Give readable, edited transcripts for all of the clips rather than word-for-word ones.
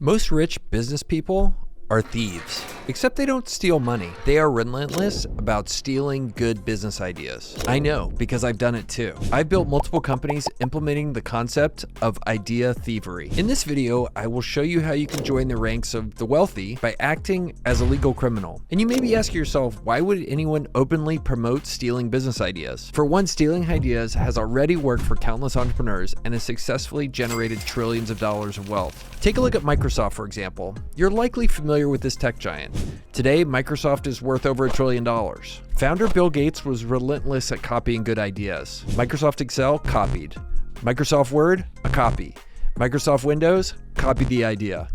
Most rich business people are thieves, except they don't steal money. They are relentless about stealing good business ideas. I know, because I've done it too. I've built multiple companies implementing the concept of idea thievery. In this video, I will show you how you can join the ranks of the wealthy by acting as a legal criminal. And you may be asking yourself, why would anyone openly promote stealing business ideas? For one, stealing ideas has already worked for countless entrepreneurs and has successfully generated trillions of dollars of wealth. Take a look at Microsoft, for example. You're likely familiar with this tech giant. Today, Microsoft is worth over $1 trillion. Founder Bill Gates was relentless at copying good ideas. Microsoft Excel, copied. Microsoft Word, a copy. Microsoft Windows, copied the idea.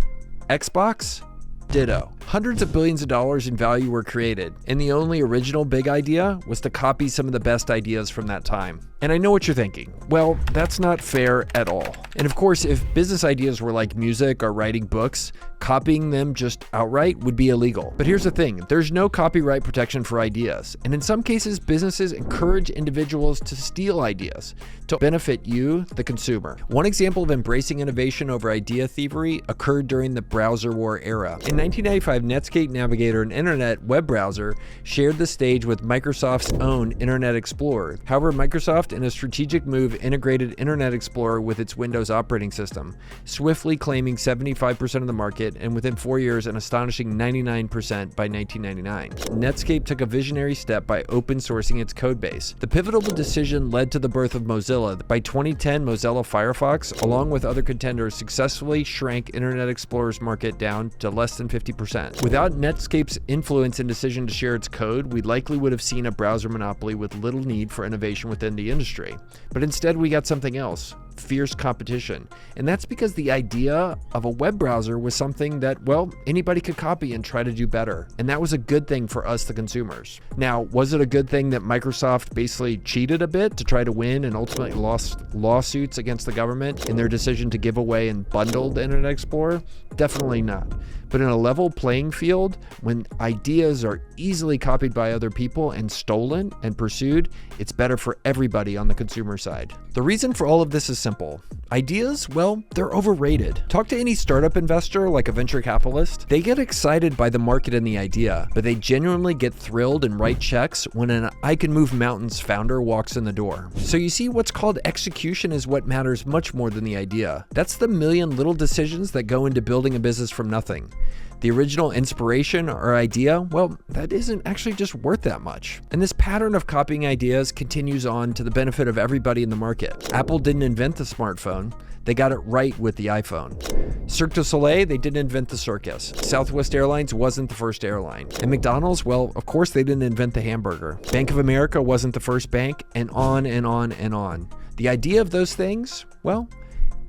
Xbox, ditto. Hundreds of billions of dollars in value were created, and the only original big idea was to copy some of the best ideas from that time. And I know what you're thinking. Well, that's not fair at all. And of course, if business ideas were like music or writing books, copying them just outright would be illegal. But here's the thing, there's no copyright protection for ideas. And in some cases, businesses encourage individuals to steal ideas to benefit you, the consumer. One example of embracing innovation over idea thievery occurred during the browser war era. In 1995, Netscape Navigator, an internet web browser, shared the stage with Microsoft's own Internet Explorer. However, Microsoft, in a strategic move, integrated Internet Explorer with its Windows operating system, swiftly claiming 75% of the market, and within 4 years, an astonishing 99% by 1999. Netscape took a visionary step by open sourcing its codebase. The pivotal decision led to the birth of Mozilla. By 2010, Mozilla Firefox, along with other contenders, successfully shrank Internet Explorer's market down to less than 50%. Without Netscape's influence and decision to share its code, we likely would have seen a browser monopoly with little need for innovation within the industry. But instead, we got something else. Fierce competition. And that's because the idea of a web browser was something that, well, anybody could copy and try to do better. And that was a good thing for us, the consumers. Now, was it a good thing that Microsoft basically cheated a bit to try to win and ultimately lost lawsuits against the government in their decision to give away and bundle the Internet Explorer? Definitely not. But in a level playing field, when ideas are easily copied by other people and stolen and pursued, it's better for everybody on the consumer side. The reason for all of this is simple. Ideas, well, they're overrated. Talk to any startup investor like a venture capitalist. They get excited by the market and the idea, but they genuinely get thrilled and write checks when an I Can Move Mountains founder walks in the door. So you see, what's called execution is what matters much more than the idea. That's the million little decisions that go into building a business from nothing. The original inspiration or idea, well, that isn't actually just worth that much. And this pattern of copying ideas continues on to the benefit of everybody in the market. Apple didn't invent the smartphone. They got it right with the iPhone. Cirque du Soleil, they didn't invent the circus. Southwest Airlines wasn't the first airline. And McDonald's, well, of course they didn't invent the hamburger. Bank of America wasn't the first bank, and on and on and on. The idea of those things, well,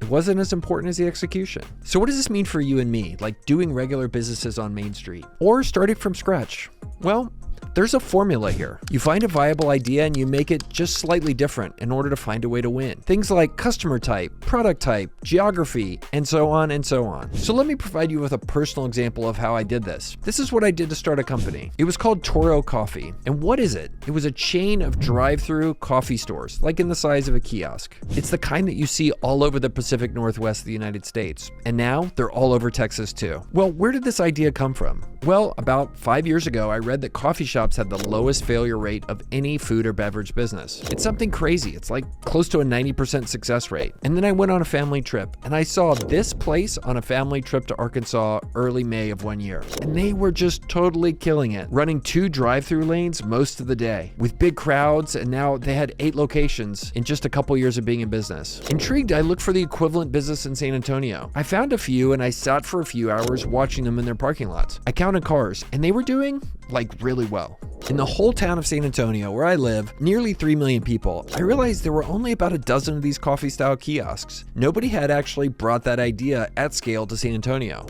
it wasn't as important as the execution. So what does this mean for you and me, like doing regular businesses on Main Street or starting from scratch? Well, there's a formula here. You find a viable idea and you make it just slightly different in order to find a way to win. Things like customer type, product type, geography, and so on and so on. So let me provide you with a personal example of how I did this. This is what I did to start a company. It was called Toro Coffee. And what is it? It was a chain of drive-through coffee stores, like in the size of a kiosk. It's the kind that you see all over the Pacific Northwest of the United States. And now they're all over Texas too. Well, where did this idea come from? Well, about 5 years ago, I read that coffee shops had the lowest failure rate of any food or beverage business. It's something crazy. It's like close to a 90% success rate. And then I went on a family trip and I saw this place on a family trip to Arkansas early May of one year. And they were just totally killing it, running 2 drive-through lanes most of the day with big crowds. And now they had 8 locations in just a couple years of being in business. Intrigued, I looked for the equivalent business in San Antonio. I found a few and I sat for a few hours watching them in their parking lots. I counted cars and they were doing like really well. In the whole town of San Antonio, where I live, nearly 3 million people, I realized there were only about a dozen of these coffee-style kiosks. Nobody had actually brought that idea at scale to San Antonio.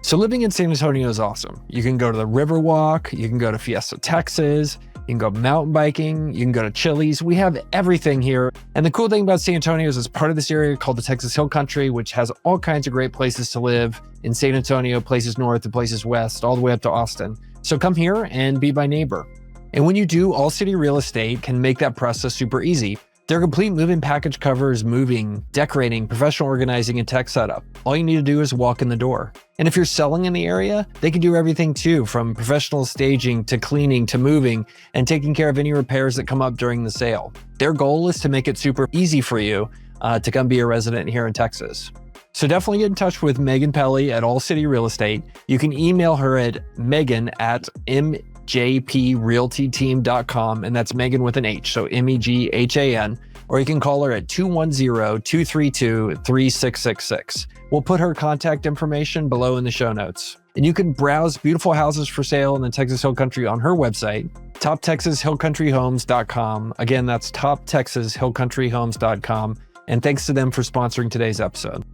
So living in San Antonio is awesome. You can go to the Riverwalk, you can go to Fiesta, Texas, you can go mountain biking, you can go to Chili's. We have everything here. And the cool thing about San Antonio is it's part of this area called the Texas Hill Country, which has all kinds of great places to live in San Antonio, places north and places west, all the way up to Austin. So come here and be my neighbor. And when you do, All City Real Estate can make that process super easy. Their complete moving package covers moving, decorating, professional organizing, and tech setup. All you need to do is walk in the door. And if you're selling in the area, they can do everything too, from professional staging to cleaning to moving and taking care of any repairs that come up during the sale. Their goal is to make it super easy for you to come be a resident here in Texas. So definitely get in touch with Meghan Pelley at All City Real Estate. You can email her at megan@mjprealtyteam.com, and that's Megan with an H, so Meghan, or you can call her at 210-232-3666. We'll put her contact information below in the show notes. And you can browse beautiful houses for sale in the Texas Hill Country on her website, toptexashillcountryhomes.com. Again, that's toptexashillcountryhomes.com. And thanks to them for sponsoring today's episode.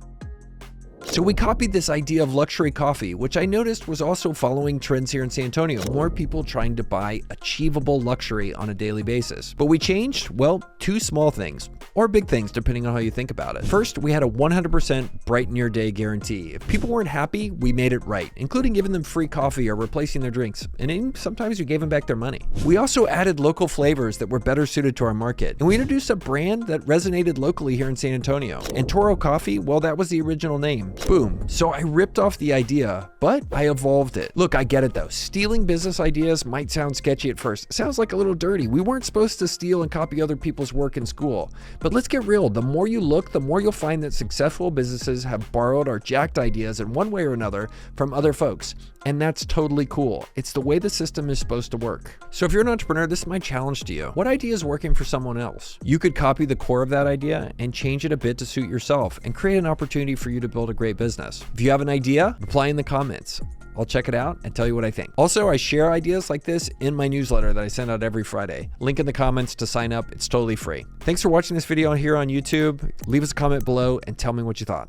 So we copied this idea of luxury coffee, which I noticed was also following trends here in San Antonio. More people trying to buy achievable luxury on a daily basis. But we changed, well, two small things, or big things, depending on how you think about it. First, we had a 100% brighten your day guarantee. If people weren't happy, we made it right, including giving them free coffee or replacing their drinks. And even sometimes we gave them back their money. We also added local flavors that were better suited to our market. And we introduced a brand that resonated locally here in San Antonio. And Toro Coffee, well, that was the original name. Boom. So I ripped off the idea, but I evolved it. Look, I get it though. Stealing business ideas might sound sketchy at first. It sounds like a little dirty. We weren't supposed to steal and copy other people's work in school. But let's get real. The more you look, the more you'll find that successful businesses have borrowed or jacked ideas in one way or another from other folks. And that's totally cool. It's the way the system is supposed to work. So if you're an entrepreneur, this is my challenge to you. What idea is working for someone else? You could copy the core of that idea and change it a bit to suit yourself and create an opportunity for you to build a great business. If you have an idea, reply in the comments. I'll check it out and tell you what I think. Also, I share ideas like this in my newsletter that I send out every Friday. Link in the comments to sign up. It's totally free. Thanks for watching this video here on YouTube. Leave us a comment below and tell me what you thought.